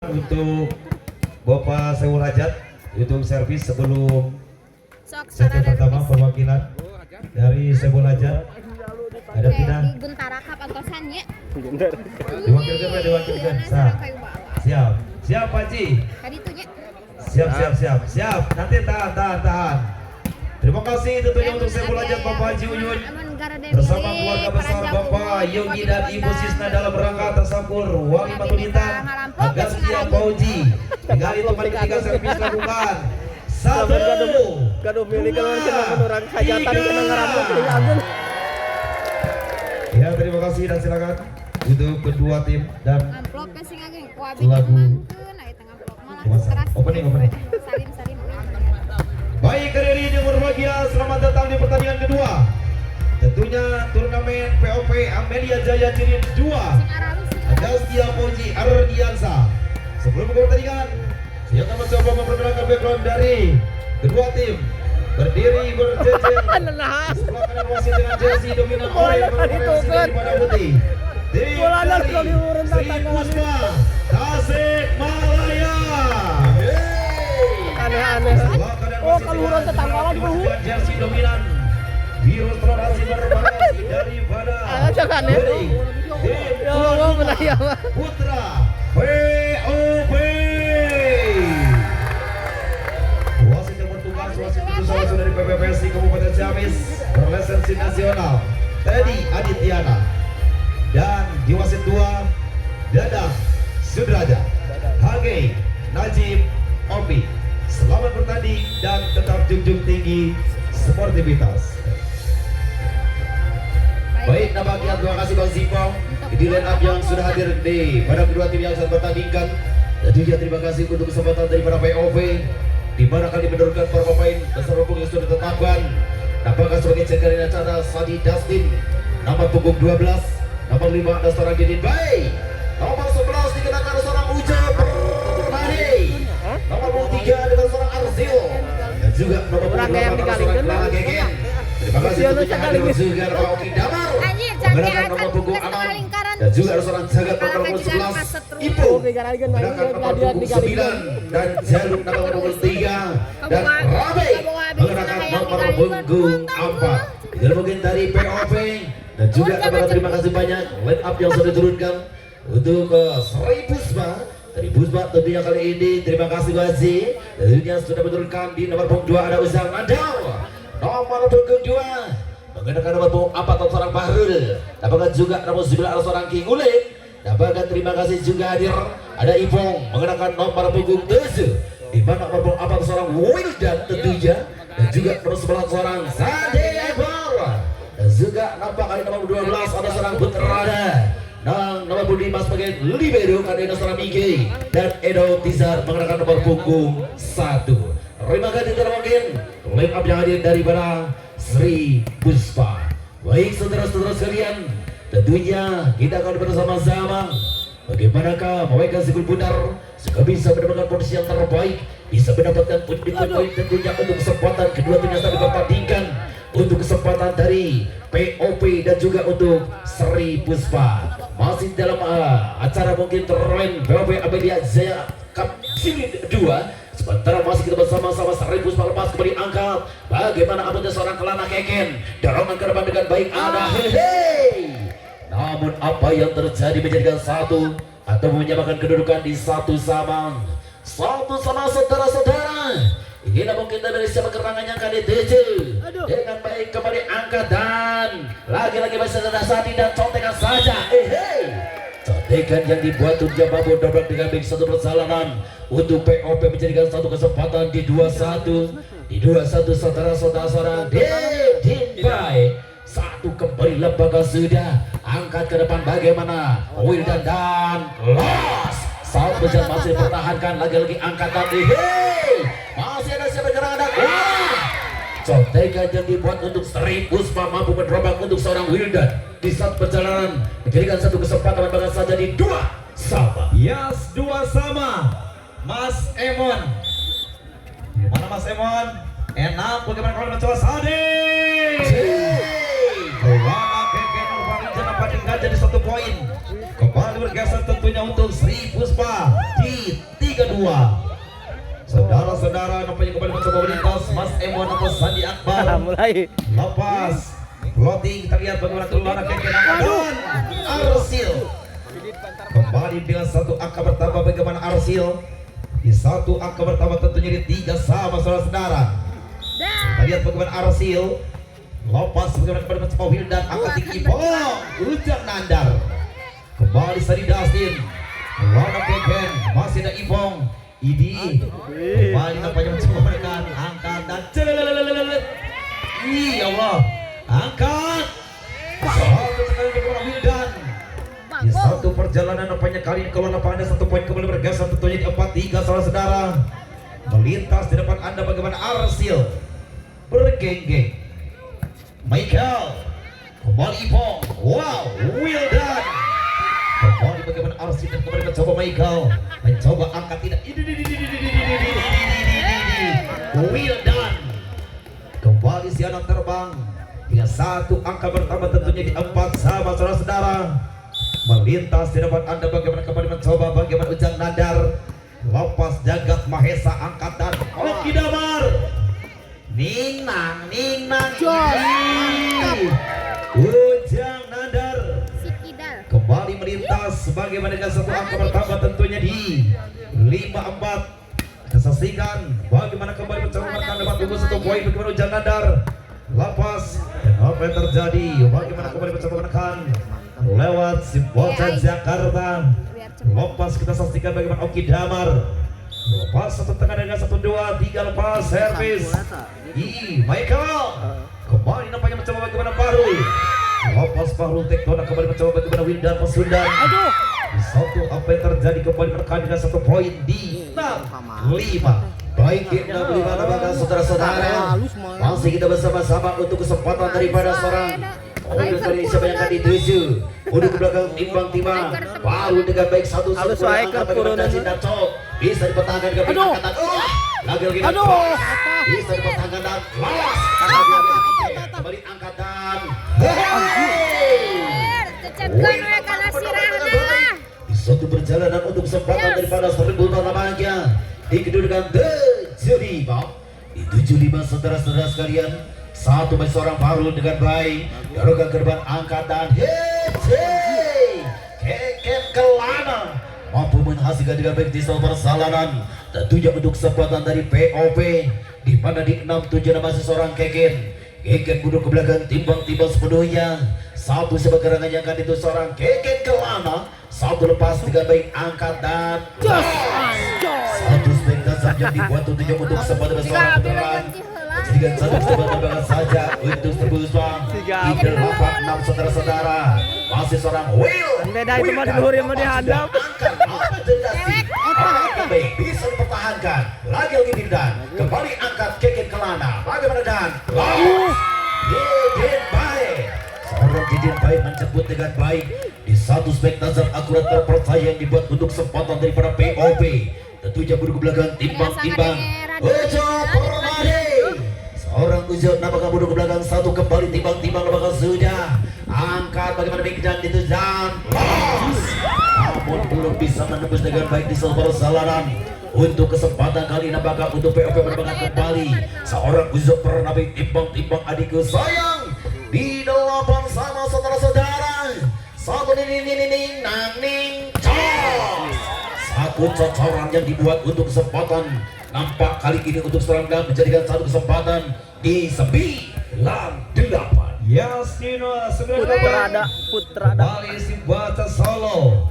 Untuk Bapak Seul Hajat untuk servis sebelum set pertama perwakilan dari Seul Hajat ada tidak? Guntara kap antosannya. Diwakilkan. Siap Pak Ji. Siap. Nanti tahan. Terima kasih tentunya untuk Seul Hajat Bapak Haji Uyun bersama keluarga besar Bapak Yogi dan Ibu Sisna dalam rangka tersampur wangi batu nitan agar siap Pauji. Tinggal itu kali ketiga servis lakukan. 1, 2, 3. Ya, terima kasih dan silakan untuk kedua tim dan lagu opening. Baik, hari ini berbahagia, selamat datang di pertandingan kedua. Tentunya turnamen POP Amelia Jaya Jilid 2 Agustia Fauji Ardiansa. Sebelum pertandingan, saya akan mencoba memperkenalkan background dari kedua tim. Berdiri berjejer sebelah kanan wasit dengan jersey dominan oranye daripada putih. Tim dari Sri Puspa Tasik Malaya. Aneh-aneh. Oh, kaluhuran tetanggalan dulu. Jersey dominan biru terasi bervariasi daripada Ya Allah, menaya Putra POP. Wasit yang bertugas wasit itu salah satu dari PPPSI Kabupaten Ciamis berlisensi nasional Teddy Adityana, dan di wasit 2 Dadang Sudraja Hage Najib Opi. Selamat bertanding dan tetap junjung tinggi sportivitas. Baik, nampaknya terima kasih Bang Zipong di line up yang sudah hadir di pada kedua tim yang sedang bertandingkan. Dan juga terima kasih untuk kesempatan daripada POV di mana kali menurunkan para pemain dasar hukum yang sudah ditetapkan. Nampaknya sebagai cengkarina cara Sadi Dustin, nomor punggung 12, nomor 5 ada seorang Didin Bay, nomor 11 dikenakan seorang Uja Permadi, nomor 3 dengan seorang Arzil, dan juga nomor 8 ada seorang Clara Gegen. Terima kasih tentunya hadir juga Pak Oki Damar menggunakan nomor punggung 6, dan juga ada seorang jagat nomor punggung 11 Ipo menggunakan nomor punggung 9, dan Jaluk nomor punggung 3, dan Rabe menggunakan nomor punggung 4. Ini mungkin dari POV, dan juga kepada terima kasih banyak line up yang sudah diturunkan untuk Sri Puspa. Dari Puspa tentunya kali ini terima kasih Wazi, tentunya sudah menurunkan di nomor punggung 2 ada Uzang Nadal, nomor punggung 2 menggunakan nomor punggung 4 atau seorang Bahrul, dapatkan juga nomor 9 ada seorang King Ulit, dapatkan terima kasih juga hadir ada Ipong menggunakan nomor punggung 7, di mana nomor punggung 4 seorang Wildan tentunya, dan juga nomor 11 seorang Sade Ebor, dan juga nampak kali nomor 12 ada seorang Putrada, dan nomor 5 sebagai libero ada seorang Miki, dan Edo Tizar menggunakan nomor punggung 1. Terima kasih tidak mungkin line up yang hadir daripada Sri Puspa. Baik saudara-saudara sekalian, tentunya kita akan bersama-sama bagaimanakah mereka sikul benar suka bisa mendapatkan posisi yang terbaik, bisa mendapatkan poin tentunya untuk kesempatan kedua tim yang sedang dipertandingkan, untuk kesempatan dari POP dan juga untuk Sri Puspa. Masih dalam acara mungkin turnamen POP Amelia Jaya Cup Jilid 2. Sementara masih kita bersama-sama Sri Puspa lepas kembali angkat. Bagaimana apabila seorang Kelana Keken dorongan ke depan dengan baik ada namun apa yang terjadi menjadikan satu atau menyamakan kedudukan di satu sama saudara-saudara. Inilah mungkin dari siapa kerangannya kali DJ dengan baik kembali angkat, dan lagi-lagi masih ada Sadi dan contekan saja. Contekan yang dibuat Tunja Babu dobrak dengan baik satu perjalanan untuk POP menjadikan satu kesempatan di 2-1 saudara-saudara. Dedin Bay satu kembali lembaga sudah angkat ke depan bagaimana Wildan dan Los saat berjalan masih pertahankan lagi-lagi angkatan masih ada siapa gerangan dan contekan yang dibuat untuk Sri Puspa mampu menerombak untuk seorang Wildan di saat perjalanan menjadikan satu kesempatan bahkan saja di 2 sama. Yes, 2 sama. Mas Emon, mana Mas Emon? Enak bagaimana kalau mencoba Sadi? Kelana Keken Nurbanin jangan bandingkan jadi 1 poin. Kembali bergeser tentunya untuk Sri Puspa di 32. Saudara-saudara nampaknya kembali mencoba melintas Mas Emon atau Sandi Akbar. Mulai. Lepas floating, kita lihat bagaimana keluar keken dan Arsil kembali dengan satu angka bertambah. Bagaimana Arsil di satu angka bertambah tentunya di 3 sama saudara-saudara. Kita lihat bagaimana Arsil lepas bagaimana kembali mencoba Wildan angkat tinggi Ujang Nandar kembali Sari Dustin lawan keken masih ada Ipong Idi kembali nampaknya mencoba menekan angkat dan ya Allah angkat satu sekali bagaimana Wildan di satu perjalanan nampaknya kali ini kalau lapangan ada 1 poin kembali bergeser tentunya di 4-3 saudara-saudara. Melintas di depan anda bagaimana Arsil bergenggeng Michael kembali Ipong, wow Wildan kembali bagaimana Arsil dan kembali mencoba Michael mencoba angkat tidak Wildan kembali si anak terbang dengan 1 angka bertambah tentunya di 4 sama saudara-saudara. Melintas di depan anda bagaimana kembali mencoba bagaimana Ujang Nandar lepas Jagat Mahesa angkatan Oki Damar Ning nang Ujang Nandar kembali melintas bagaimana dengan 1 angka bertambah tentunya di 5-4. Kita saksikan bagaimana kembali mencoba menekan dapat tunggu 1 poin bagaimana Ujang Nandar lepas dan apa yang terjadi bagaimana kembali mencoba menekan lewat si bocah Jakarta. Lepas kita saksikan bagaimana Oki Damar lepas 1 tengah dengan 1, 2, 3 lepas servis Michael kembali nampaknya mencoba bagaimana Fahrul lepas Fahrul Tektonak kembali mencoba bagaimana Wildan Pasundan. Di satu apa yang terjadi kembali menekan dengan 1 poin di 6-5. Baik di 6-5 apakah saudara-saudara masih kita bersama-sama untuk kesempatan daripada seorang Indonesia banyak kali 7 untuk ke belakang timbang-timbang baru dengan baik 1 angkat bagaimana Sindaco bisa dipertahankan ke angkatan lagi-lagi bisa dipertahankan dan lolos kembali angkatan di suatu perjalanan untuk kesempatan daripada 1000 namanya di kedudukan 75 di 75 saudara-saudara sekalian. 1 bagi seorang Fahrul dengan baik darurat gerbang angkatan Keken Kelana mampu menghasilkan dengan baik di sebuah persalanan tentunya untuk kesempatan dari POP di mana di 6-7 masih seorang Keken duduk ke belakang timbang-timbang sepenuhnya. 1 sebagai gerangan yang akan itu seorang Keken Kelana 1 lepas dengan baik angkatan 1 spektator yang dibuat tentunya untuk kesempatan seorang penerang jadikan 1 kesempatan saja untuk tebus bang di 8-6 saudara-saudara masih seorang Will Beda itu mah diluhur yang mau dihadap. Bisa dipertahankan lagi Wildan kembali angkat Keken Kelana bagaimana dan Didin baik seorang Didin baik menjemput dengan baik di 1 spektator akurat terpercaya yang dibuat untuk kesempatan daripada POP tentunya duduk ke belakang timbang-timbang Ujo Permadi seorang Ujo apakah duduk ke belakang 1 kembali timbang-timbang apakah sudah angkat bagaimana Bigdan itu dan namun belum bisa menembus dengan baik di seluruh persalanan. Untuk kesempatan kali ini apakah untuk POP berbangat kembali seorang Ujo Permadi timbang-timbang adikku sayang di 8 sama saudara-saudara 1 ning cos 1 cocoran yang dibuat untuk kesempatan nampak kali ini untuk seorang dan menjadikan 1 kesempatan di 98. Yasino Putra ada kembali si baca solo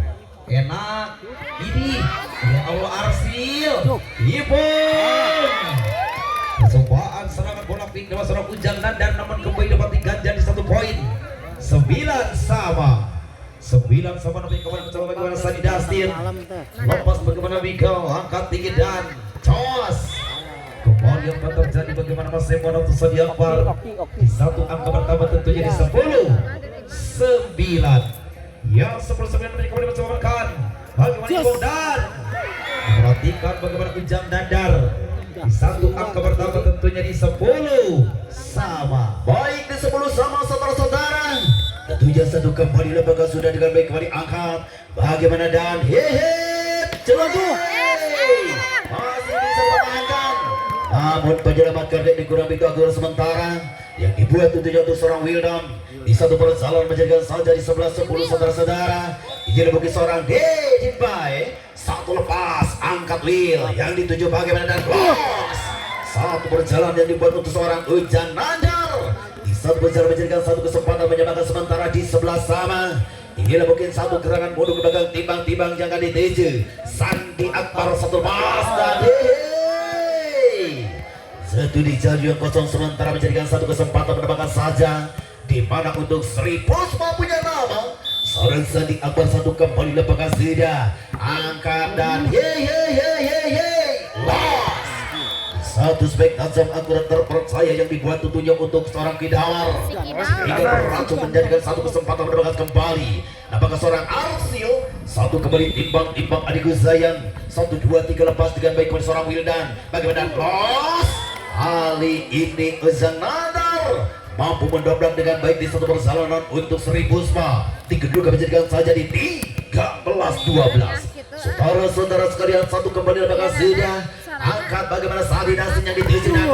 enak ini ya Allah Arsil Ipon percobaan serangan bola pink dewa seorang Ujang Nandar namun kembali dapat diganjar di 1 poin 9 sama namun kembali mencoba bagaimana Sani Dustin lepas bagaimana Miguel angkat tinggi dan cos kembali yang terjadi bagaimana Mas Semon atau Sani Akbar di 1 angka pertama tentunya di 10-9 yang 10-9 kembali mencoba menekan bagaimana Ipong dan perhatikan bagaimana Ujang Nandar di 1 angka pertama tentunya di 10 sama baik di 10 sama saudara-saudara Tentunya satu kembali lembaga sudah dengan baik kembali angkat. Bagaimana dan hehe celana masih bisa mempertahankan. Namun penyelamat kardek dikurang begitu akur sementara yang dibuat tentunya untuk seorang Wildan di satu perjalanan menjadikan saja di 11-10 saudara-saudara. Ini bagi seorang Dejinbai satu lepas angkat Will yang dituju bagaimana dan los. Satu perjalanan yang dibuat untuk seorang Ujan Nandar di satu perjalanan menjadikan satu kesempatan menyamakan sementara di sebelah sama. Inilah mungkin satu gerangan bodoh ke belakang timbang-timbang yang akan dituju Sandi Akbar satu lepas dan satu di jalur yang kosong sementara menjadikan satu kesempatan menambahkan saja di mana untuk Sri Puspa punya nama seorang Sandi Akbar satu kembali lepaskan sudah angkat dan los. Satu spek tajam akurat terpercaya yang dibuat tentunya untuk seorang Kidawar hingga berlangsung menjadikan satu kesempatan mendapatkan kembali apakah seorang Arsil satu kembali timbang-timbang adikku sayang 1, 2, 3 lepas dengan baik kepada seorang Wildan bagaimana los. Kali ini Uzan Nadar mampu mendobrak dengan baik di satu perjalanan untuk Sri Puspa dikedudukan menjadikan saja di 13-12. Saudara-saudara sekalian satu kembali lembaga sudah angkat bagaimana Sadinasin yang dituju dan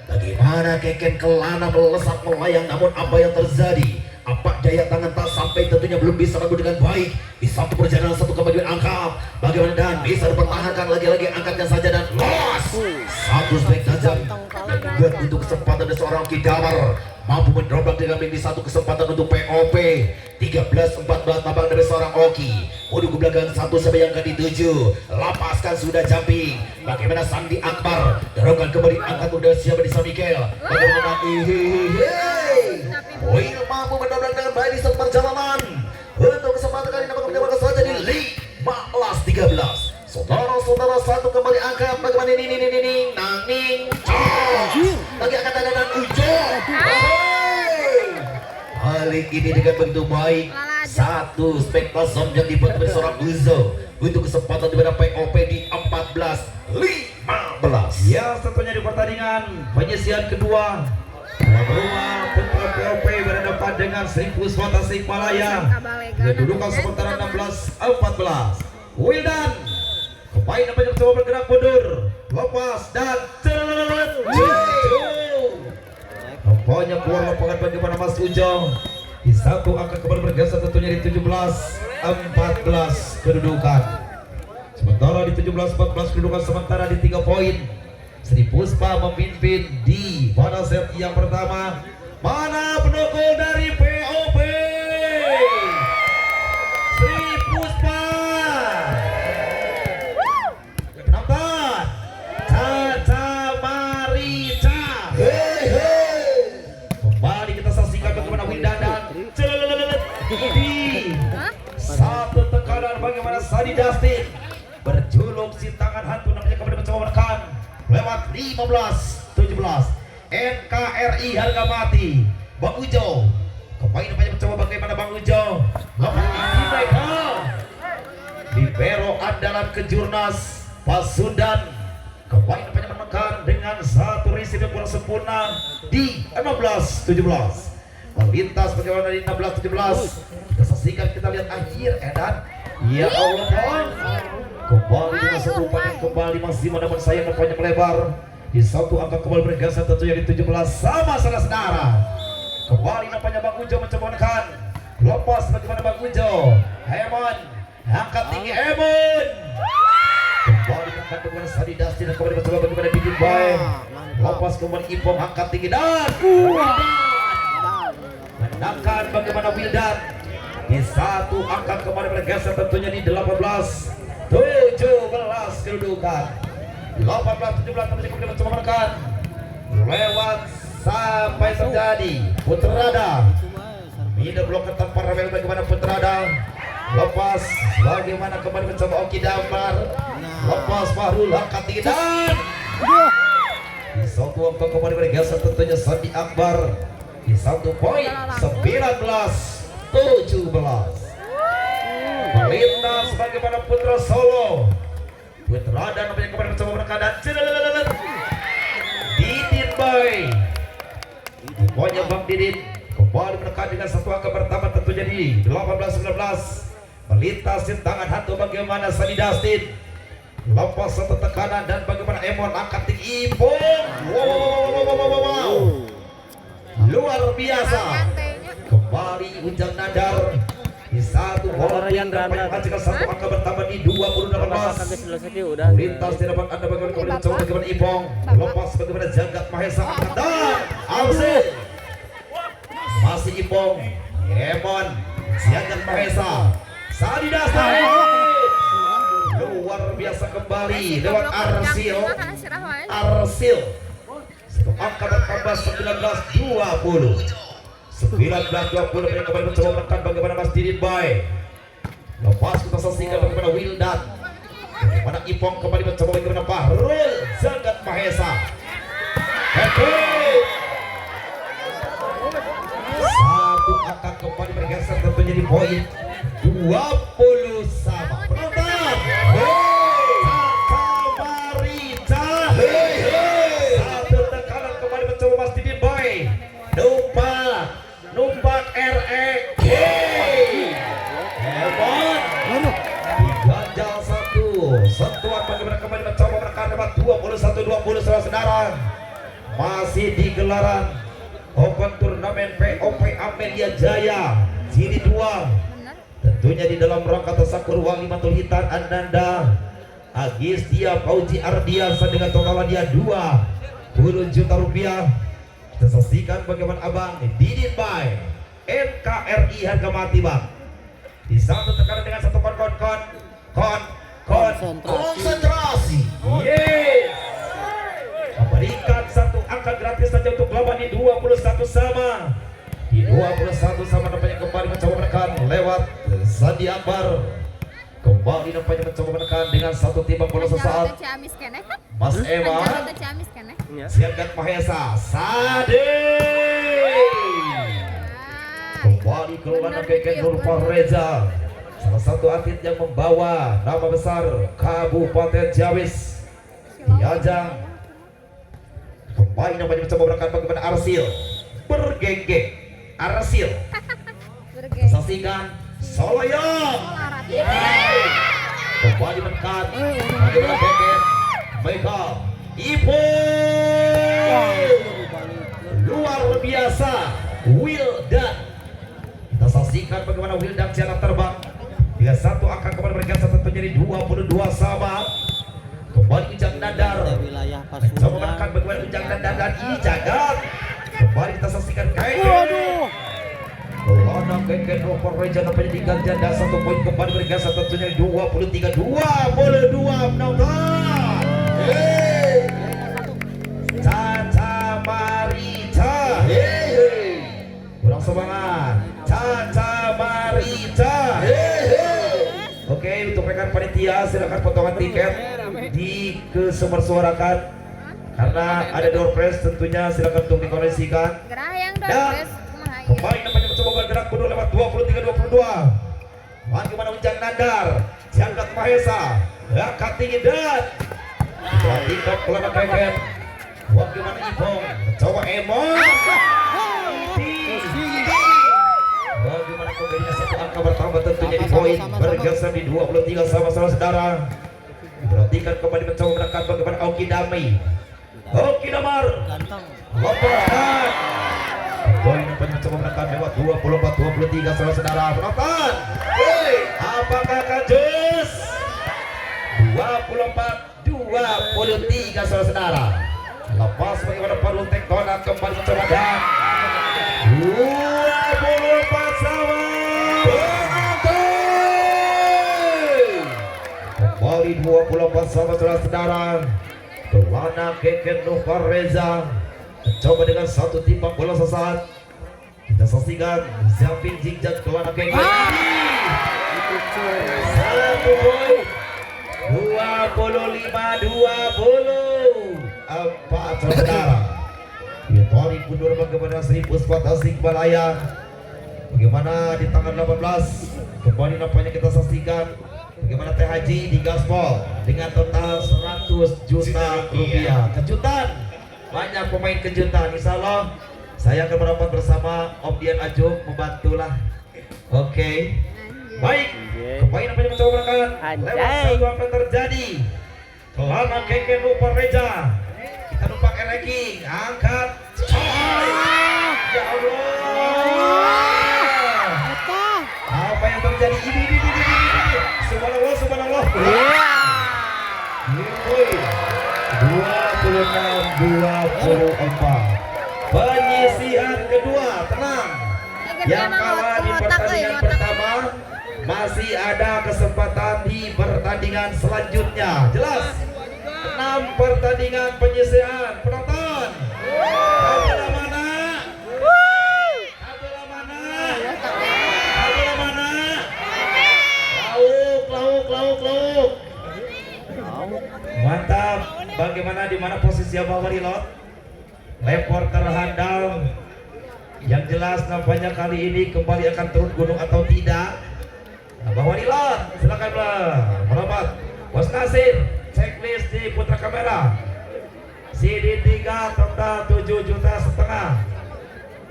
bagaimana Keken Kelana melesat melayang namun apa yang terjadi apa daya tangan tak sampai tentunya belum bisa mampu dengan baik di satu perjalanan satu kembali angkat bagaimana dan bisa dipertahankan lagi-lagi angkatnya saja dan los. Satu spek tajam yang dibuat untuk kesempatan dari seorang Kidawar mampu mendobrak dengan di satu kesempatan untuk POP 13-14 tabang dari seorang Oki untuk ke belakang satu siapa yang akan dituju lepaskan sudah jumping bagaimana Sandi Akbar dorongkan kembali angkat udah siapa di Samikel bagaimana Will mampu mendobrak dengan baik di satu perjalanan untuk kesempatan kali ini dapat mendapatkan saja di 15-13. Saudara-saudara satu kembali angkat bagaimana ini nanging lagi akan ada dan ujung kali ini dengan begitu baik satu spektasom yang dibuat oleh seorang Uzo untuk kesempatan di mana POP di 14-15 ya tentunya di pertandingan penyisian kedua rumah putra POP berhadapan dengan Sri Puspa Tasikmalaya kedudukan sementara 16-14 Wildan pemain namanya coba bergerak mundur lepas dan nampaknya keluar lapangan bagaimana Mas Ujo di satu angka kembali bergeser tentunya di 17-14 kedudukan sementara di 17-14 kedudukan sementara di 3 poin Sri Puspa memimpin di pada set yang pertama mana pendukung dari POP Sri Puspa penonton Caca Marica kembali kita saksikan bagaimana Wildan dan di satu tekanan bagaimana Sadi Dustin berjuluk si tangan hantu namanya kembali mencoba menekan lewat 15-17 NKRI harga mati Bang Ujo kembali namanya mencoba bagaimana Bang Ujo libero andalan kejurnas Pasundan kembali namanya menekan dengan satu receive yang kurang sempurna di 16-17 melintas bagaimana di 16-17 kita saksikan kita lihat akhir edan ya Allah kembali dengan satu umpan yang kembali masih menemukan saya nampaknya melebar di satu angka kembali bergeser tentunya di 17 sama saudara-saudara kembali nampaknya Bang Ujo mencoba menekan lepas bagaimana Bang Ujo Hemon angkat tinggi Hemon kembali angkat bagaimana Sadi Dustin kembali mencoba bagaimana bikin baik lepas kembali Ipong angkat tinggi dan menangkan bagaimana Wildan di satu angka kembali bergeser tentunya di 18-17 kedudukan 18-17 tapi kemudian mencoba menekan lewat sampai terjadi Putrada middle block tanpa rewel bagaimana Putrada lepas bagaimana kembali mencoba Oki Damar lepas Fahrul angkat tinggi dan di satu angka kembali bergeser tentunya Sandi Akbar di 1 poin 19-17 melintas bagaimana Putra Solo Putra dan namanya kembali mencoba menekan dan Didin Boy poinnya Bang Didin kembali menekan dengan satu angka pertama tentu jadi 18-19. Melintas di tangan hantu bagaimana Sani Dustin, lepas satu tekanan dan bagaimana Emon angkat tinggi Ipong. Wow. Luar biasa. Kembali Ujang Nadar di satu bola yang dapat menghasilkan satu angka bertambah di 20-18. Lintas di depan Anda bagaimana kemudian mencoba bagaimana Ipong, lepas bagaimana Jagat Mahesa angkat dan Alsin. Masih Ipong, Emon, Jagat Mahesa, Sani Dustin. Luar biasa kembali lewat Arsil. Satu angka bertambah 19-20. 19-20 mereka kembali mencoba menekan bagaimana Mas Didin Bay. Lepas kita saksikan bagaimana Wildan, bagaimana Ipong kembali mencoba bagaimana Fahrul Jagat Mahesa. Satu angka kembali bergeser tentunya di poin 20 sama. Penonton satu tekanan kembali mencoba Mas Didin Bay. Numpak REG Emon diganjal sentuhan bagaimana kembali mencoba menekan lewat 21-20 saudara. Masih di gelaran Open Turnamen POP Amelia Jaya Jili 2, tentunya di dalam rangka Tasakur Wali Matul Hitan Ananda Agistia Fauji Ardiansa dengan total hadiah 20 juta rupiah. Kita saksikan bagaimana Abang Didin Bay NKRI harga mati Bang. Di satu tekanan dengan satu konsentrasi. Yes. Memberikan satu angka gratis saja untuk lawan di 21 sama. Di 21 sama nampaknya kembali mencoba menekan lewat Sandi Akbar. Kembali nampaknya mencoba menekan dengan satu timbang bola sesaat. Mas Ema, Jagat Mahesa, Sade. Kembali keluar dari Nur Reza, salah satu atlet yang membawa nama besar Kabupaten Ciamis di ajang. Kembali nampaknya mencoba menekan bagaimana Arsil bergenggeng. Arsil saksikan Soloyong. Kembali menekan bagaimana genggeng Michael Ipo. Luar biasa Wildan. Kita saksikan bagaimana Wildan jalan terbang dengan satu angka kembali bergeser tentunya di 22 sama. Kembali Ujang Nadar mencoba menekan bagaimana Ujang Nadar dan Ijagat. Kembali kita saksikan Keken. Kelana Keken Roper Reja nampaknya diganti dan satu poin kembali bergeser tentunya 23-22 penonton. Caca Marita. Kurang semangat. Caca Marita. Oke, untuk rekan panitia silakan potongan tiket dikesuarakan karena ada door prize tentunya silakan untuk dikoneksikan. Dan kembali nampaknya mencoba bergerak mundur lewat 23-22. Bagaimana Ujang Nadar, Jagat Mahesa, angkat tinggi dan TikTok kelana Keken. Bagaimana Ipong mencoba Emon. Bagaimana kembalinya satu angka bertambah tentunya di poin bergeser di 23 sama saudara. Diperhatikan kembali mencoba menekan bagaimana Oki Dami. Oki Damar lompatan. Poin nampaknya mencoba menekan lewat 24-23 saudara penonton. Apakah kajus 24-23 saudara. Lepas bagaimana Farul Tekona kembali mencoba dan 24 sama. Kembali 24 sama saudara. Kelana Keken Nufar Reza mencoba dengan satu timbang bola sesaat. Kita saksikan Zamping Jingjat Kelana Keken. Satu poin 25-20 saudara. Tori Kundur bagaimana Sri Puspa Tasikmalaya. Bagaimana di tanggal 18 kembali nampaknya kita saksikan bagaimana Teh Haji di gaspol dengan total 100 juta rupiah. Kejutan, banyak pemain kejutan. Insya Allah Saya akan merapat bersama Om Dian Ajo, membantulah. Oke. Baik, kepoin apa yang mencoba berangkat. Lewat satu apa yang terjadi. Kelana Keke Numpang Reja. Kita numpang ranking, angkat. Ya Allah. Apa yang terjadi ini? Subhanallah, subhanallah. Woi, 26-24. Penyisihan kedua, tenang. Yang kalah di pertandingan pertama masih ada kesempatan di pertandingan selanjutnya. Jelas? 6 pertandingan penyisihan. Penonton, adalah mana? Adalah mana? Adalah mana? Lauk. Mantap. Bagaimana, di mana posisi Abah Warilot? Lepor terhandal. Yang jelas nampaknya kali ini kembali akan turun gunung atau tidak. Abah Warilot, silakanlah merapat. Bos Nasir, checklist di putra kamera. CD 3 total 7,5 juta.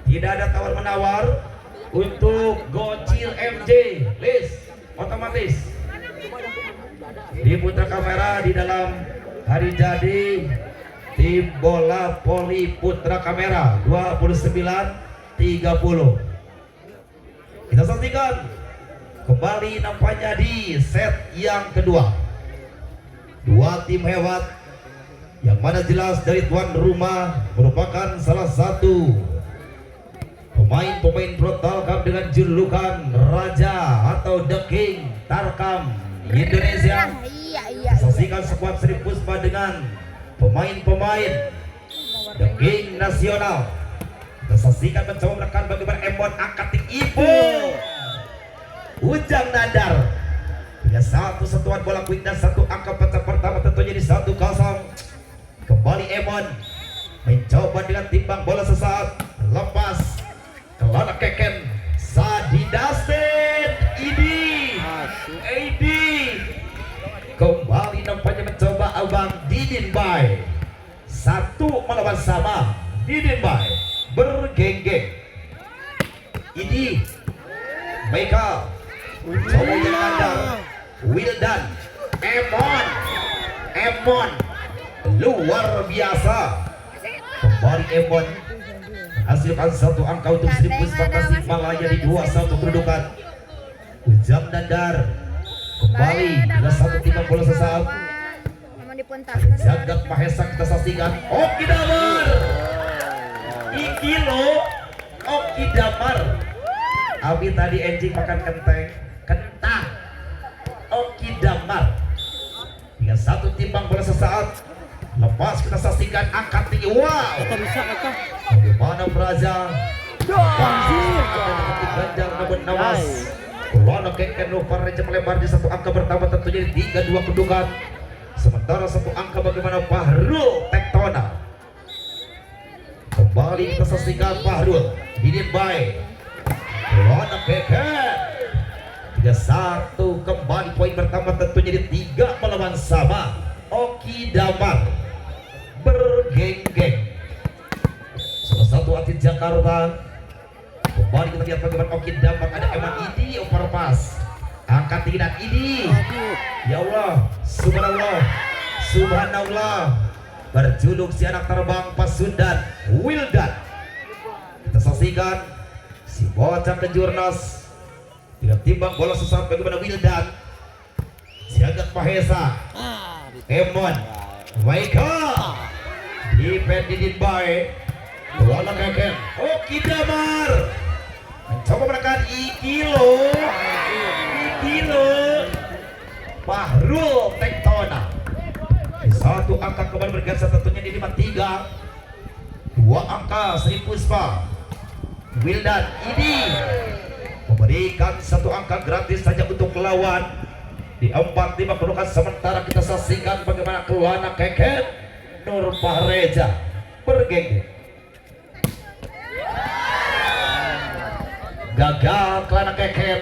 Tidak ada tawar menawar untuk gocil MJ list otomatis. Di putra kamera di dalam hari jadi tim bola voli putra kamera 29-30. Kita saksikan kembali nampaknya di set yang kedua. Dua tim hebat yang mana jelas dari tuan rumah merupakan salah satu pemain-pemain Protalkam dengan julukan Raja atau The King Tarkam Indonesia. Saksikan skuad Sri Puspa dengan pemain-pemain The King nasional. Kita saksikan mencoba menekan bagaimana Emon angkat Ibu Ujang Nadar. Punya satu sentuhan bola quick dan satu angka pecah pertama tentunya di 1-0. Kembali Emon mencoba dengan timbang bola sesaat, lepas kelana Keken Sadidastin Idi kembali nampaknya mencoba Abang Didin Bay. 1 melawan sama. Didin Bay bergenggeng. Idi Michael coba jalan anda. Wildan Emon luar biasa. Kembali Emon menghasilkan satu angka untuk Sri Puspa Tasikmalaya di 2-1 kedudukan. Ujang Nadar kembali dengan satu timbang bola sesaat. Jagat Mahesa kita saksikan. Oki Damar Ikilo Oki Damar. Abi tadi enjing makan kentang Oki Damar dengan satu timbang bola sesaat. Lepas kita saksikan angkat tinggi. Wow, bagaimana Braza Ganjar namun Nawas Kulana Keken Numpang Reja melebar di satu angka pertama tentunya di 3-2 kedudukan. Sementara satu angka bagaimana Fahrul Tektona. Kembali kita saksikan Fahrul Didin Bay Kulana Keken 3-1. Kembali poin pertama tentunya di 3 melawan sama. Oki Damar bergenggeng. Salah satu atlet Jakarta. Kembali kita lihat bagaimana Oki Damar. Ada Eman Idi overpass. Angkat tinggi dan Idi. Ya Allah, Subhanallah. Berjuluk si anak terbang Pasundan Wildan. Kita saksikan si bocah kejurnas dengan timbang bola sesaat bagaimana Wildan. Jagat Mahesa Emon Michael Didin Bay Kulana Keken Oki Damar mencoba menekan Ikilo Fahrul Tektona. Satu angka kembali bergeser tentunya di 5-3. 2 angka Sri Puspa Wildan ini memberikan 1 angka gratis saja untuk lawan di 4-5 kedudukan. Sementara kita saksikan bagaimana Kulana Keken Numpang Reja bergenggeng. Gagal Kulana Keken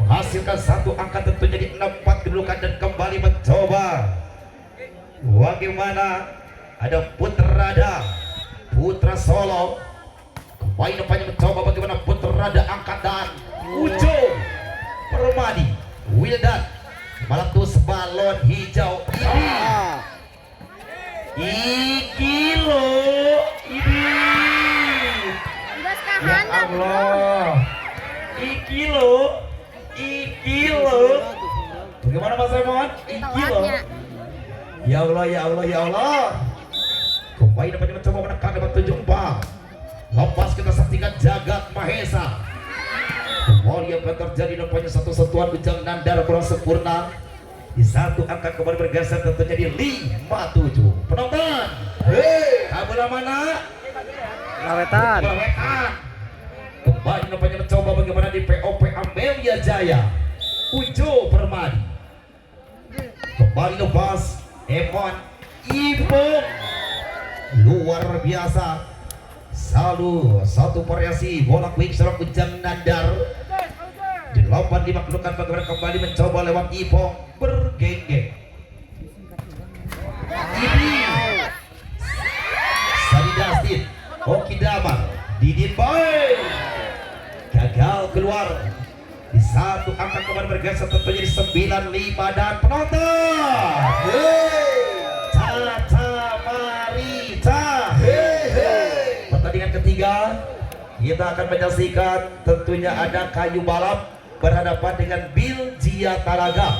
menghasilkan 1 angka tentunya di 6-4 kedudukan dan kembali mencoba. Bagaimana ada Putra Solo Kembali nampaknya mencoba bagaimana Putrada angkatan Ujo Permadi Wildan meletus balon hijau iki lo ini ya Allah iki lo bagaimana Mas Raymond iki lo ya Allah ya Allah ya Allah kembali dapat mencoba menekan dapat 74 lepas kita saksikan Jagat Mahesa kembali yang akan terjadi nampaknya satu satuan ujang nandar kurang sempurna di satu angka kembali bergeser tentunya di 57 penonton kabelah mana Lawetan. Kembali nampaknya mencoba bagaimana di POP Amelia Jaya Ujo Permadi kembali lepas Evan Ibo luar biasa selalu satu variasi bola quick serang ujang nandar di lompat dimaklumkan bagaimana kembali mencoba lewat Ibo bergenggeng ini Sadi Dustin Oki Damar Didin Boy gagal keluar di satu angka kembali bergeser tentunya di 95 dan penonton Caca Marita pertandingan ketiga kita akan menyaksikan tentunya ada kayu balap berhadapan dengan Biljia Talaga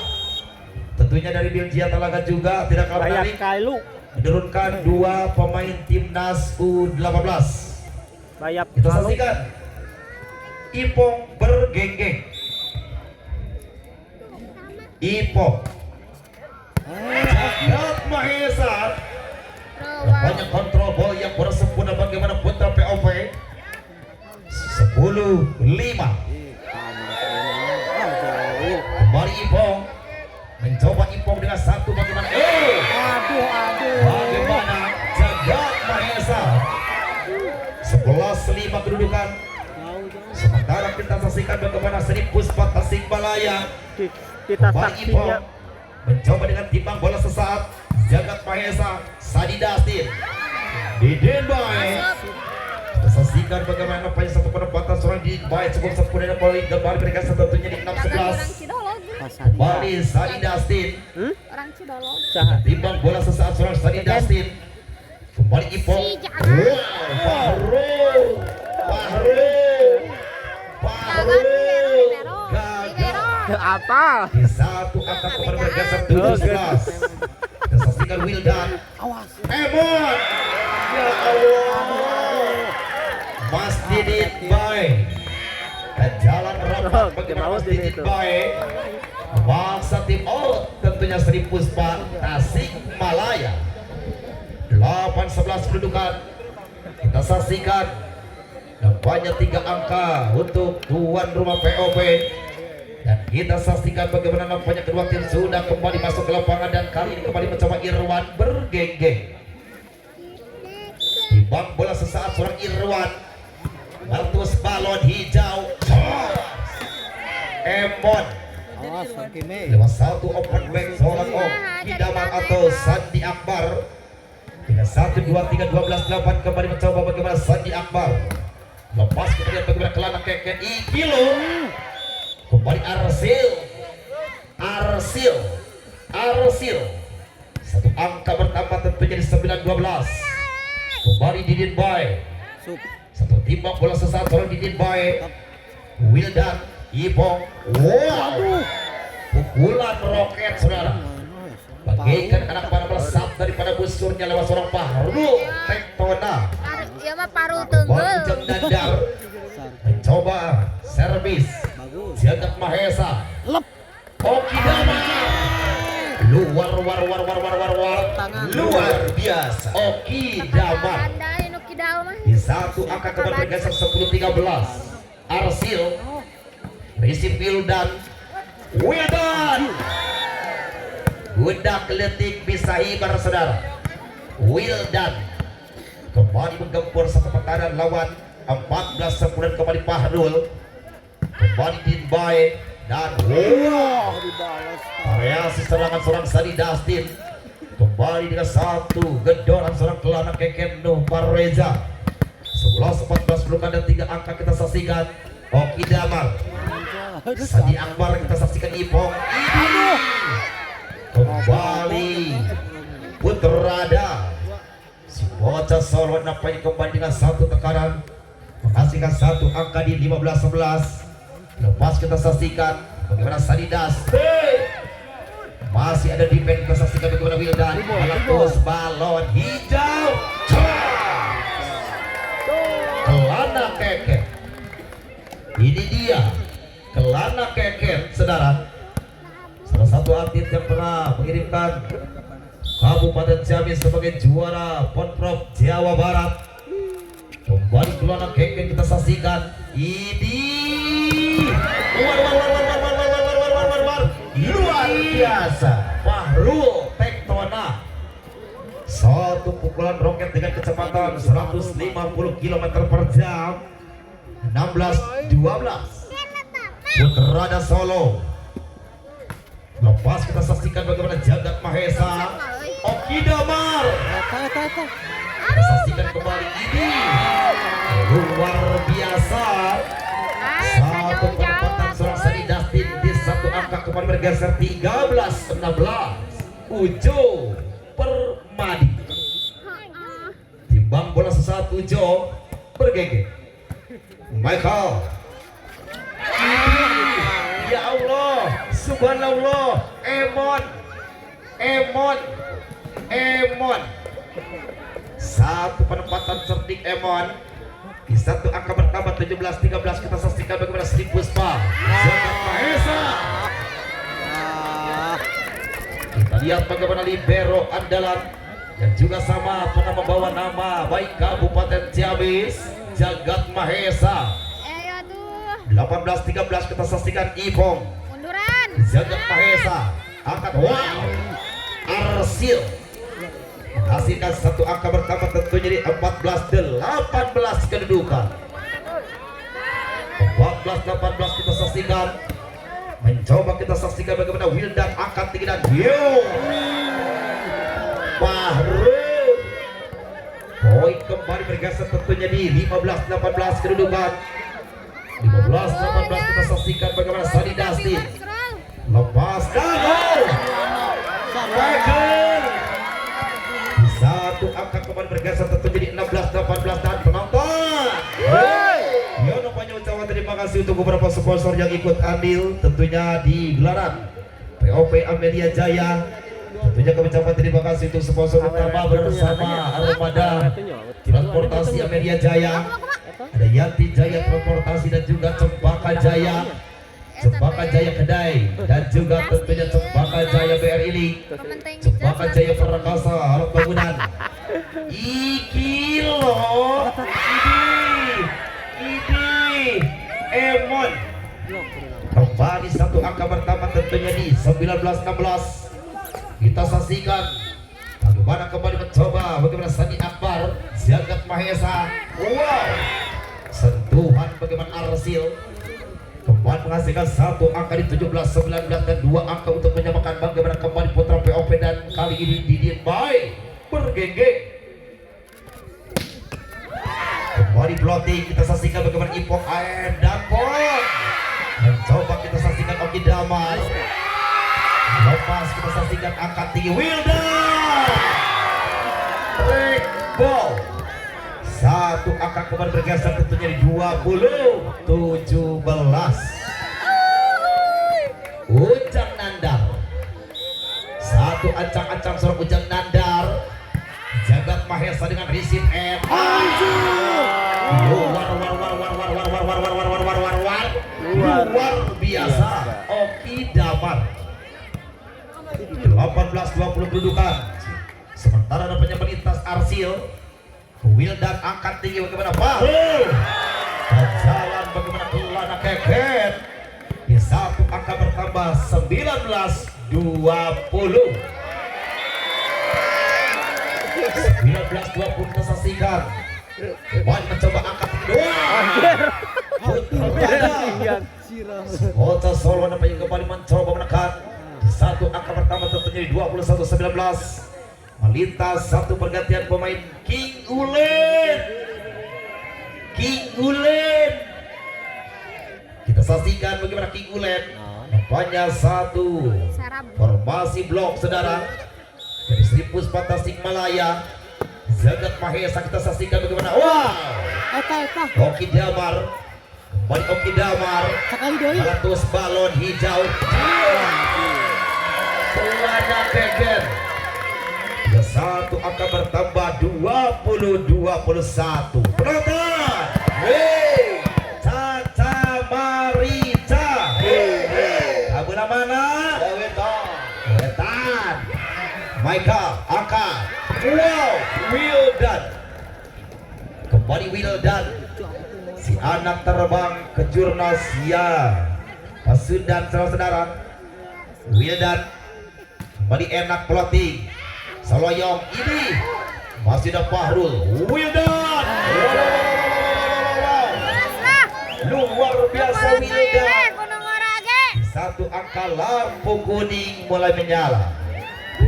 tentunya dari Biljia Talaga juga tidak kalah menarik Kailu. menurunkan dua pemain timnas U18 Bayap kita saksikan Ipong bergenggeng Ipong Jagat Mahesa banyak kontrol bola yang bersempurna bagaimana putra POV 10-5 kembali Ipong mencoba Ipong dengan satu bagaimana bagaimana Jagat Mahesa 11-5 kedudukan sementara kita saksikan bagaimana Sri Puspa Tasikmalaya Kita kembali Ipong saksinya. mencoba dengan timbang bola sesaat Jagat Mahesa Sadi Dustin Didin Boy kita saksikan bagaimana apa yang satu penempatan seorang Didin Boy cukup sempurna dan kembali mereka tentunya di 6-11 kembali Sadi Dustin Orang Cidolog. timbang bola sesaat seorang Sadi Dustin kembali Ipong Fahru gagal Apa? di satu angka kembali bergeser 17 kita saksikan Wildan Emon ya Allah Mas Didit Bae dan jalan rapat bagaimana Mas Didit Bae bangsa tim out tentunya Sri Puspa Tasikmalaya 8-11 kedudukan kita saksikan nampaknya 3 angka untuk tuan rumah POP dan kita saksikan bagaimana nampaknya kedua tim sudah kembali masuk ke lapangan dan kali ini kembali mencoba Irwan bergenggeng timbang bola sesaat seorang Irwan meletus balon hijau Emon lewat satu open back seorang Kidaman atau Sandi Akbar dengan 1, 2, 3, 12, 8 kembali mencoba bagaimana Sandi Akbar lepas kemudian bagaimana kelana keken Ikilo kembali Arsil satu angka bertambah tentunya di 9-12 kembali Didin Boy satu timbang bola sesaat seorang Didin Boy Wildan Ipong pukulan roket saudara bagaikan anak panah melesat daripada busurnya lewat seorang Fahru Tektona Iya mah paru tunggul. Ujang Nandar mencoba servis Jagat Mahesa Oki Dama luar biasa Oki Dama Andai nu kidal mah. di satu angka kembali bergeser 10-13 Arsil Risip Wildan budak letik bisa ibar saudara Wildan kembali menggempur satu pertahanan lawan 14-10 kembali Fahrul kembali Dinbay dan variasi serangan seorang Sadi Dustin kembali dengan satu gedoran seorang kelana Keken Nuh Parreza 11-14 pelukan dan 3 angka kita saksikan Oki Damar. Sandi Akbar kita saksikan Ipong. Ini kembali Putrada. Si bocah Solo nampaknya kembali dengan satu tekanan menghasilkan satu angka di 15-11. Lepas kita saksikan bagaimana Sadidas. Masih ada defense, kita saksikan bagaimana Wildan meletus balon hijau. Kelana keket. Ini dia Kelana keket, saudara. Salah satu atlet yang pernah mengirimkan Kabupaten Ciamis sebagai juara Ponprov Jawa Barat. Kembali Kelana keket kita saksikan. Ini luar biasa. Fahrul Tektona. Satu pukulan roket dengan kecepatan 150 km per jam. 16-12 Putrada Solo. Lepas kita saksikan bagaimana Jagat Mahesa Oki Damar. Kita saksikan kembali ini luar biasa. Satu penempatan seorang Sadi Dustin di satu angka kembali bergeser 13-16. Ujo Permadi timbang bola sesaat. Ujo bergege. Michael. Ya Allah, subhanallah. Emon. Satu penempatan cerdik Emon. Di satu angka bertambah 17-13 kita saksikan bagaimana Sri Puspa Jagat Mahesa. Kita lihat bagaimana libero andalan yang juga sama pernah membawa nama baik Kabupaten Ciamis, Jagat Mahesa. 18-13 kita saksikan Ipong Munduran. Jagat Mahesa angkat. Wow, Arsil menghasilkan satu angka bertambah tentunya di 14-18 kedudukan. 14-18 kita saksikan. Mencoba kita saksikan bagaimana Wildan angkat tinggi dan Fahrul. Poin kembali bergeser tentunya di 15-18 kedudukan. 15-18 kita saksikan bagaimana Sadi Dustin lepas gol. Di satu angka kembali bergeser tentunya di 16-18 dan penonton. Ya, nampaknya ucapan terima kasih untuk beberapa sponsor yang ikut andil tentunya di gelaran POP Amelia Jaya. Tentunya kami ucapkan terima kasih untuk sponsor utama bersama Armada Transportasi Amelia Jaya, ada Yanti Jaya Transportasi dan juga Cempaka Jaya, Cempaka Jaya Kedai, dan juga tentunya Cempaka Jaya BRI, Cempaka Jaya Perkasa Alat Bangunan. Iki loh, ini Emon. Kembali satu angka bertambah tentunya di 19-16. Kita saksikan bagaimana kembali mencoba bagaimana Sandi Akbar Jagat Mahesa. Wow, sentuhan bagaimana Arsil kembali menghasilkan satu angka di 17-19 dan dua angka untuk menyamakan bagaimana kembali putra POP dan kali ini Didin Bay bergege. Kembali plotting kita saksikan bagaimana Ipong AM dan Pon mencoba kita saksikan Oki Damar. Lepas kita saksikan angkat tinggi Wildan break ball. Satu angka kembali bergeser tentunya di 20-17. Ujang Nandar. Satu ancang-ancang seorang Ujang Nandar. Jagat Mahesa dengan receive and luar biasa Oki Damar. 18-20 kedudukan. Sementara ada penyintas Arsil. Wildan angkat tinggi bagaimana Fahrul. Jalan bagaimana Kelana keket. Di satu angka bertambah 19-20. 19-20 kita saksikan. Wan mencoba angkat tinggi. Kota Solo nampaknya kembali mencoba menekan. Di satu angka pertama tentunya di 21-19. Melintas satu pergantian pemain King Ulen. King Ulen. Kita saksikan bagaimana King Ulen nampaknya satu Serap. formasi blok saudara dari Sri Puspa Tasikmalaya. Jagat Mahesa kita saksikan bagaimana. Wow, Oki Damar kembali. Oki Damar meletus balon hijau. Pelana Keken. Satu angka bertambah 20-21. Penonton, hei, Caca Marica, abu mana? Wetan. Michael, Aka, wow, Wildan. Kembali Wildan, si anak terbang kejurnas ya. Pasundan saudara-saudara. Wildan kembali enak plotting. Saloyong ini masih ada Fahrul. Wildan, luar biasa Wildan. Satu angka lampu kuning mulai menyala.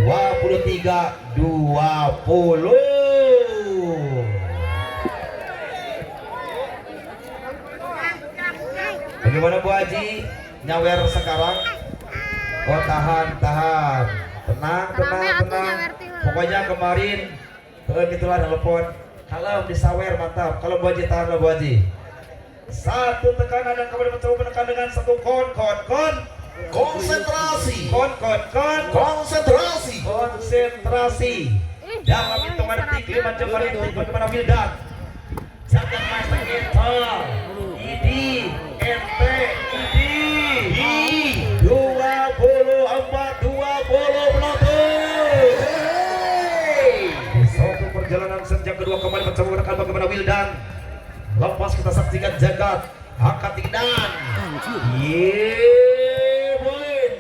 23-20. Bagaimana Bu Haji? Nyawer sekarang? Oh tahan. Tenang. Pokoknya kemarin gitulah telepon. Kalau disawer mantap. Kalau Bu Haji tahan lah Bu Haji. Satu tekanan dan kemudian mencoba menekan dengan satu konsentrasi. Dalam hitungan detik 5 jam detik bagaimana Wildan. Jangan masa kita. Idi Idi 24-20 penonton. Di suatu perjalanan sejak kedua kembali mencoba menekan bagaimana Wildan. Lepas kita saksikan Jagat angkat tinggi dan boleh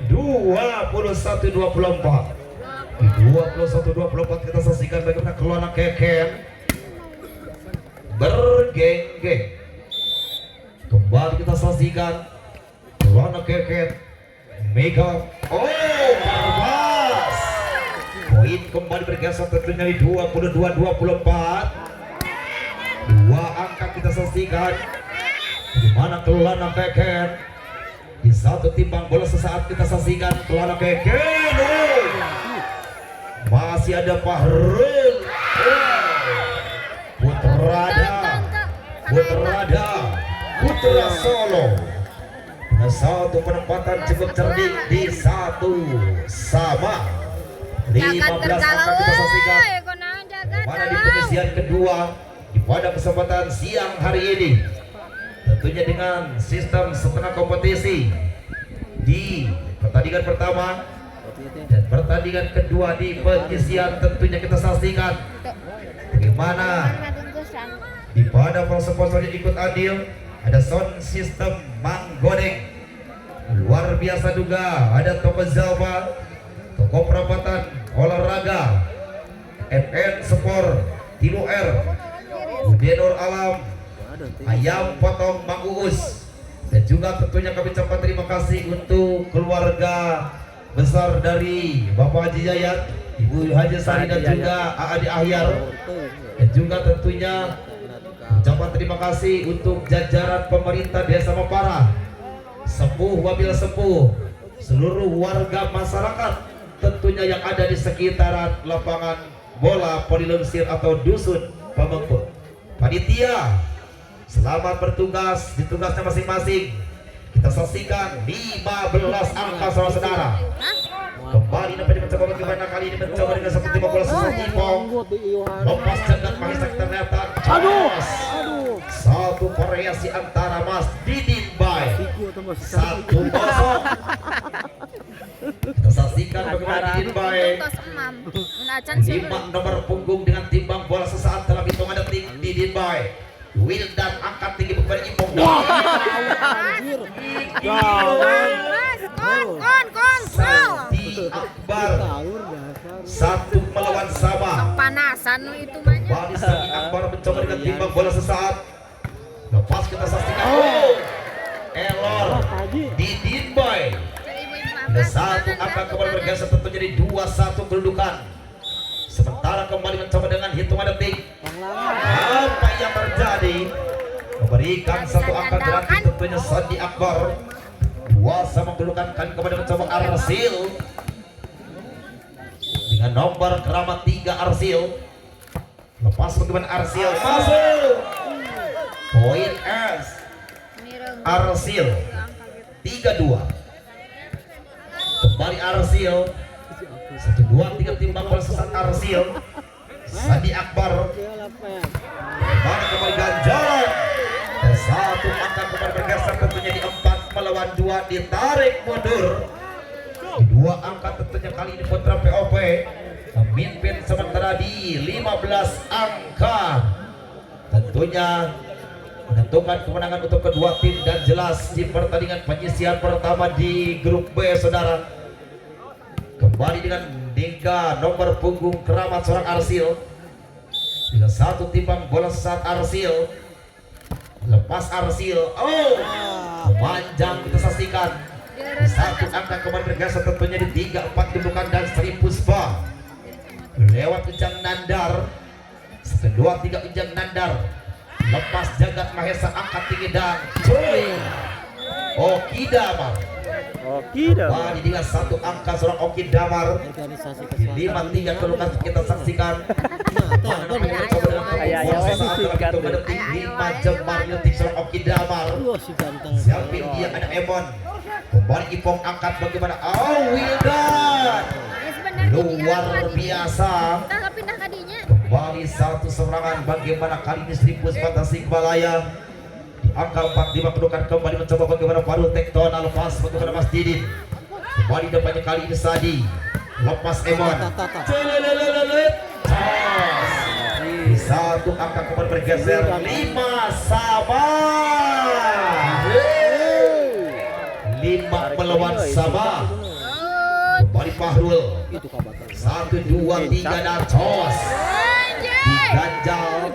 21-24. 21-24 kita saksikan bagaimana Kelana Keken bergenggeng. Kembali kita saksikan Kelana Keken Mega. Oh, bebas. Poin kembali bergeser tentunya di 22-24. Dua angka kita saksikan di mana Kelana Keken di satu timbang bola sesaat kita saksikan Kelana Keken. Masih ada Fahrul. Putra Solo. Nah, satu penempatan cukup cerdik di satu sama 15 angka kita saksikan. Mana di penyisian kedua pada kesempatan siang hari ini, tentunya dengan sistem setengah kompetisi di pertandingan pertama dan pertandingan kedua di penyisian. Tentunya kita saksikan bagaimana di pada sponsor yang ikut adil. Ada sound system Manggodek, luar biasa juga. Ada toko Zalba, toko perapatan olahraga FN Sport, Tilo R, Udenor Alam, Ayam Potong Mang Uus. Dan juga tentunya kami ucapkan terima kasih untuk keluarga besar dari Bapak Haji Yayat, Ibu Haji Sari dan juga Adi Ahyar. Dan juga tentunya ucapan terima kasih untuk jajaran pemerintah Desa Mapara, sepuh wabil sepuh, seluruh warga masyarakat tentunya yang ada di sekitaran lapangan bola Poni Lunsir atau Dusun Pamengpur. Panitia, selamat bertugas di tugasnya masing-masing. Kita saksikan 15 angka saudara-saudara. Kembali dapat mencoba bagaimana kali ini mencoba dengan seperti bola sesipong. Lepas Jagat Mahesa ternyata satu variasi antara Mas Didin Bay 1-0. Kita saksikan bagaimana Didin Bay 5 nomor punggung dengan timbang bola sesaat dalam hitungan detik. Didin Bay Wildan angkat tinggi beban Ipong. Santi Akbar satu melawan sama. Panasan itu banyak. Kembali Santi Akbar mencoba dengan timbang bola sesaat. Lepas kita saksikan Elor Didin Boy. Ada satu angka kembali bergeser tentunya di 2-1 kedudukan. Sementara kembali mencoba dengan hitungan detik. Apa yang terjadi. Memberikan satu angka gratis tentunya Sandi Akbar. Kuasa mengeluarkan kali kepada mencoba Arsil. Dengan nomor keramat 3 Arsil. Lepas bagaimana Arsil masuk. Poin S. Arsil 3-2. Kembali Arsil 1-2-3 timbang bola sesat Arsil. Sandi Akbar mana kembali ganjalan dan satu akan kembali bergeser tentunya di 4 melawan 2 ditarik mundur. Di 2 angka tentunya kali ini Putra POP memimpin sementara di 15 angka, tentunya menentukan kemenangan untuk kedua tim dan jelas di pertandingan penyisian pertama di grup B saudara. Kembali dengan Dingga nomor punggung keramat seorang Arsil dengan satu timbang bola sesat Arsil. Lepas Arsil, panjang kita saksikan satu angka kembali bergeser tentunya di 3-4 dudukan dan Sri Puspa lewat Ujang Nandar. 1-2-3 Ujang Nandar lepas Jagat Mahesa angkat tinggi dan Oki Damar. Wah, dengan satu angka seorang Oki Damar 5-3 kelukan kita saksikan. Lima Jemar Letik seorang Oki Damar. Siapin dia ada Emon. Kembali Ipong angkat bagaimana Wildan. Luar biasa. Kembali satu serangan bagaimana kali ini Sri Puspa Tasikmalaya. Angka 4-5 kedudukan kembali mencoba bagaimana Farul Tektonal pas bagaimana Mas Didin. Kembali depannya kali ini Sadi. Lepas Emon. Di satu angka kembali bergeser 5 sama. 5 melawan sama. Kembali Fahrul 1-2-3 dan tos diganjal.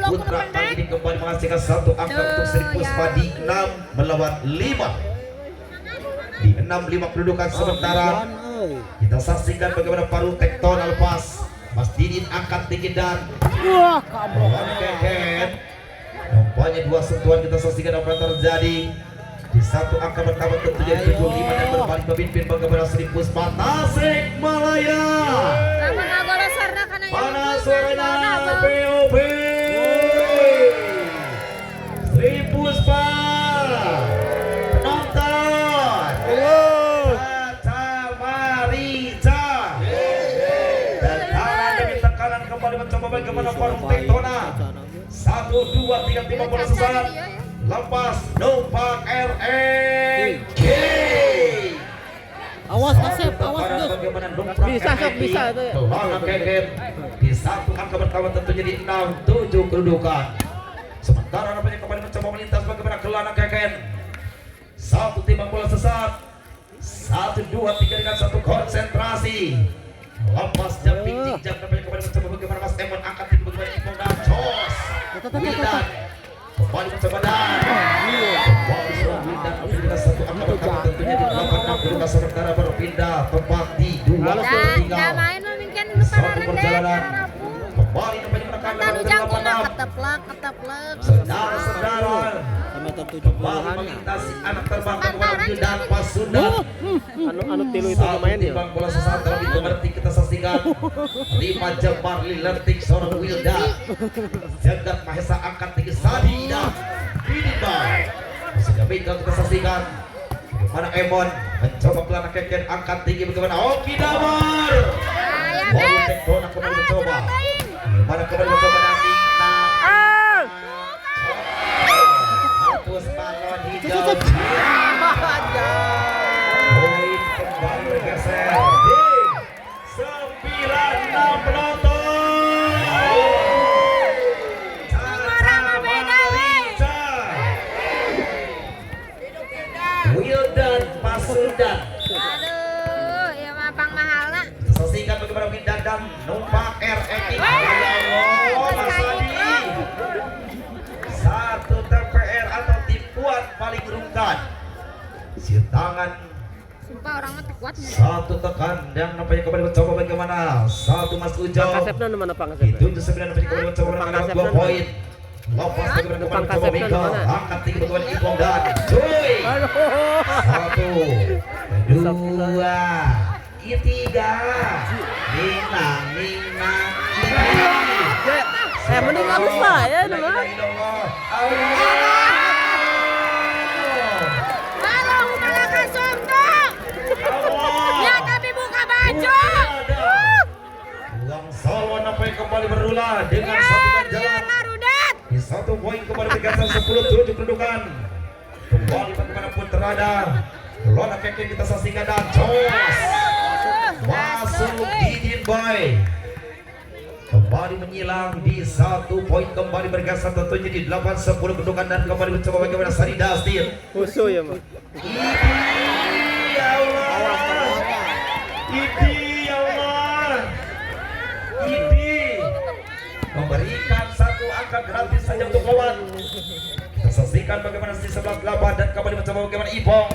Putra kali ini kembali menghasilkan satu angka untuk Sri Puspa di 6 melawan 5. Di 6-5 kedudukan sementara kita saksikan bagaimana Fahrul Tektonal pas Mas Didin angkat tinggi dan lawan Keken. Nampaknya 2 sentuhan kita saksikan apa yang terjadi. Di satu angka pertama tentunya 75 dan berbalik memimpin bagaimana Sri Puspa Tasikmalaya. Mana suaranya POP Sri Puspa penonton Caca Marica tekanan demi tekanan kembali mencoba bagaimana Farul Tektona 1-2-3 timbang bola sesat. Lepas numpak RNG. Awas Kasep, awas Gus. Bisa sok bisa itu ya. Kelana Keken di satu angka pertama tentunya di 6-7 kedudukan. Sementara namanya kembali mencoba melintas bagaimana Kelana Keken. Satu timbang bola sesat. 1-2-3 dengan satu konsentrasi. Lepas jumping jam namanya kembali mencoba bagaimana Mas Emon angkat tinggi bagaimana Ipong dan Jos. Wildan kembali mencoba dan kembali seorang Wildan dengan satu angka pertama tentunya di 8-6 kedudukan sementara berpindah tempat di 2 tinggal. Satu perjalanan kembali namanya menekan dalam 8-6. Saudara-saudara kembali melintasi anak terbang kepada Wildan Pasundan. Anu tilu itu lumayan dia. Timbang bola sesat terlebih mengerti kita saksikan 5 Jemar Liletik seorang Wildan. Jagat Mahesa angkat tinggi Sadi dan Binibai. Sudah bingkai kita saksikan bagaimana Emon mencoba Kelana Keken angkat tinggi bagaimana Oki Damar. Farul Tektona kembali mencoba. Bagaimana kembali mencoba nanti. Hapus balon hijau. Poin kembali bergeser di 9-6 penonton. Caca Marica. Wildan Pasundan. Aduh, ya mapang mahalna. Saksikan bagaimana Wildan dan numpak RNG. Mas Adi. Satu TPR atau tipuan paling rungkat. Si tangan Sumpah orangnya kuat. satu tekan yang nampaknya kembali mencoba bagaimana satu Mas Ujang. Kasepna mana Pak Kasepna? Itu 9 nampaknya kembali mencoba menangkan 2 poin. Lepas bagaimana Tukang kembali coba kasepnya Mika. mana? Angkat tinggi bagaimana Ipong dan cuy. Satu, dua, tiga. Minang. Mending bagus lah ya itu mah. Halo, humalakan somdo. Ya, tapi buka baju. Uang Salwan sampai kembali berulah dengan Ya, satu ganjalan. Rudet. Di 1 poin kembali bergeser 10-7 kedudukan. Kembali bagaimanapun terada. Lona keke kita saksikan dan jos. Masuk Didin Boy. Kembali menyilang di 1 poin kembali bergeser tentunya di 8-10 kedudukan dan kembali mencoba bagaimana Sari Dustin. Musuh ya mah. Ya Allah. Ya Allah. Memberikan 1 angka gratis saja untuk lawan. Kita saksikan bagaimana si 11-8 dan kembali mencoba bagaimana Ipong.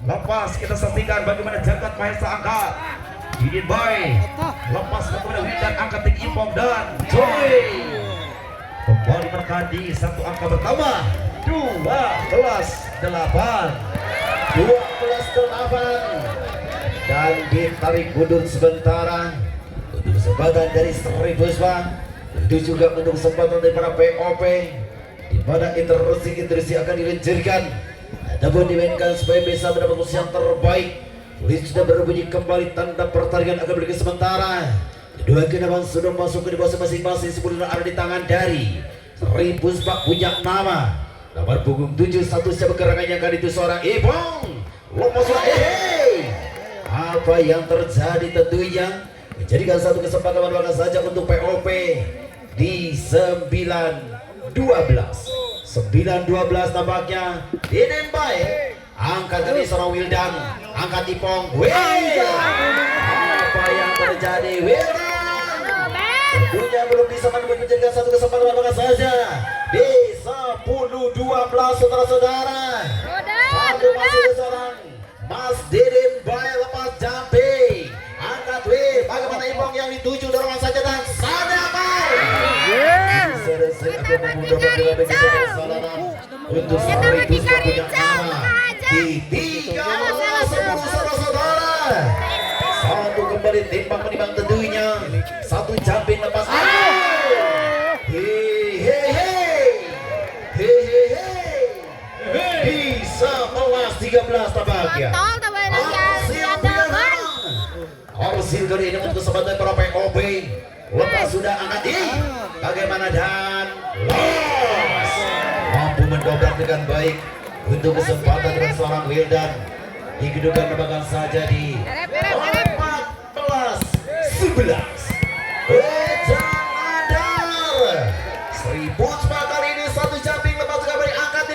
Lepas kita saksikan bagaimana Jagat Mahesa angkat. Didin Boy lepas kepada Windan angkat tinggi Ipong dan Joy kembali menekan di 1 angka pertama 12-8 dan ditarik mundur sementara untuk kesempatan dari Sri Puspa. Itu juga untuk kesempatan dari para POP di mana interupsi akan diluncurkan ataupun dimainkan supaya bisa mendapat posisi yang terbaik. Polis sudah berbunyi kembali, tanda pertandingan akan berakhir sementara. Kedua kendaraan sudah masuk ke bawah masing-masing sebelum ada di tangan dari Sri Puspa punya nama. Nomor punggung 7 satu siapa gerangannya kali itu seorang Ipong. Lompos apa yang terjadi tentunya menjadikan satu kesempatan mana saja untuk POP di 9-12 nampaknya Didin Boy angkat dari seorang Wildan, angkat Ipong. Apa yang terjadi Wildan? Tentunya belum bisa menjadikan satu kesempatan mana saja di 10-12 saudara-saudara. Satu masih seorang Mas Didin Boy lepas jumping, angkat bagaimana Ipong yang dituju dorongan saja dan sana selesai akan memudahkan dengan begitu kesalahan untuk Sri Puspa punya nama di 3-10 saudara-saudara. Satu kembali timbang menimbang tentunya, satu jumping lepas di 11-13 tampaknya. Orsil kali ini untuk kesempatan para POP. Lepas sudah angkat bagaimana dan los mampu mendobrak dengan baik untuk kesempatan dengan seorang Wildan di kedudukan lembaga saja di 14-11. Jangan Sri Puspa kali ini satu jumping lepas kembali angkat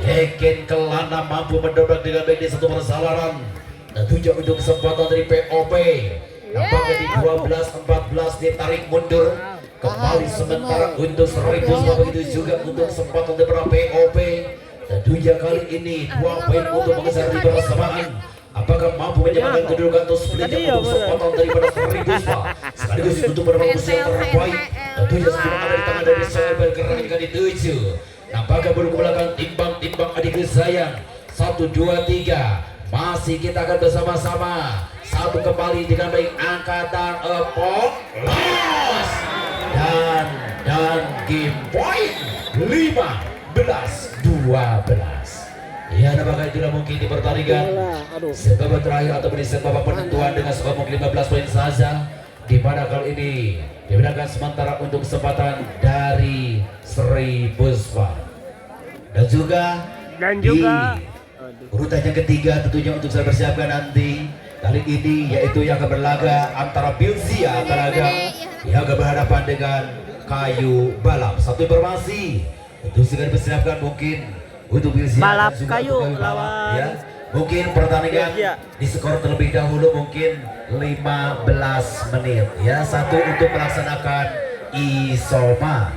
Keken Kelana mampu mendobrak dengan baik di satu persalaran. Tentunya untuk kesempatan dari POP nampaknya di 12-14 ditarik mundur kembali sementara untuk Sri Puspa, begitu juga untuk kesempatan dari POP. Tentunya kali ini 2 poin untuk mengejar di bersamaan. Apakah mampu menyamakan kedudukan atau sebenarnya untuk kesempatan daripada Sri Puspa sekaligus untuk mendapat posisi yang terbaik. Tentunya sebelum ada di tangan dari Soebel Gerangan dituju. Nampaknya belum ke belakang timbang adik kesayang 1, 2, 3. Masih kita akan bersama-sama. Satu kembali dengan baik angkatan Epok los dan game point 15-12. Ya, nampaknya tidak mungkin di pertandingan set babak terakhir ataupun di set babak penentuan dengan skor 15 poin saja. Di mana kali ini dimenangkan sementara untuk kesempatan dari Sri Puspa dan juga urutan yang ketiga tentunya untuk saya persiapkan nanti kali ini yaitu yang akan berlaga antara Bilzia Talaga yang akan berhadapan dengan Kayu Balap. Satu informasi untuk segera dipersiapkan mungkin untuk Bilzia Balap juga Kayu untuk Balap, lawan ya. Mungkin pertandingan di skor terlebih dahulu mungkin 15 menit ya, satu untuk melaksanakan isoma